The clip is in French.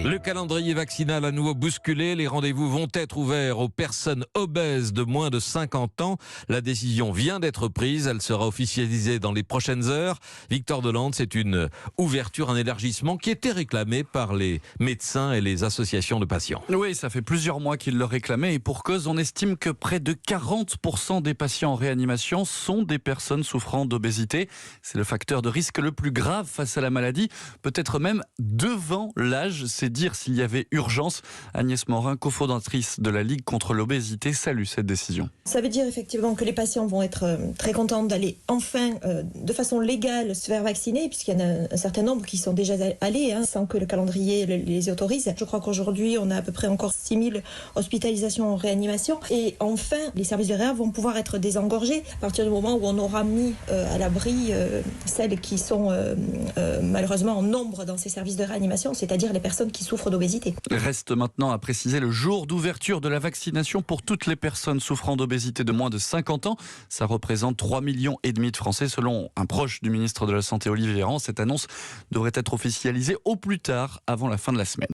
Le calendrier vaccinal à nouveau bousculé. Les rendez-vous vont être ouverts aux personnes obèses de moins de 50 ans. La décision vient d'être prise. Elle sera officialisée dans les prochaines heures. Victor Delande, c'est une ouverture, un élargissement qui était réclamé par les médecins et les associations de patients. Oui, ça fait plusieurs mois qu'ils le réclamaient et pour cause, on estime que près de 40% des patients en réanimation sont des personnes souffrant d'obésité. C'est le facteur de risque le plus grave face à la maladie, peut-être même devant l'âge. C'est dire s'il y avait urgence. Agnès Morin, cofondatrice de la Ligue contre l'obésité, salue cette décision. Ça veut dire effectivement que les patients vont être très contents d'aller enfin de façon légale se faire vacciner, puisqu'il y en a un certain nombre qui sont déjà allés sans que le calendrier les autorise. Je crois qu'aujourd'hui on a à peu près encore 6000 hospitalisations en réanimation et enfin les services de réa vont pouvoir être désengorgés à partir du moment où on aura mis à l'abri celles qui sont malheureusement en nombre dans ces services de réanimation, c'est-à-dire les personnes qui souffrent d'obésité. Reste maintenant à préciser le jour d'ouverture de la vaccination pour toutes les personnes souffrant d'obésité de moins de 50 ans. Ça représente 3,5 millions de Français selon un proche du ministre de la Santé Olivier Véran. Cette annonce devrait être officialisée au plus tard avant la fin de la semaine.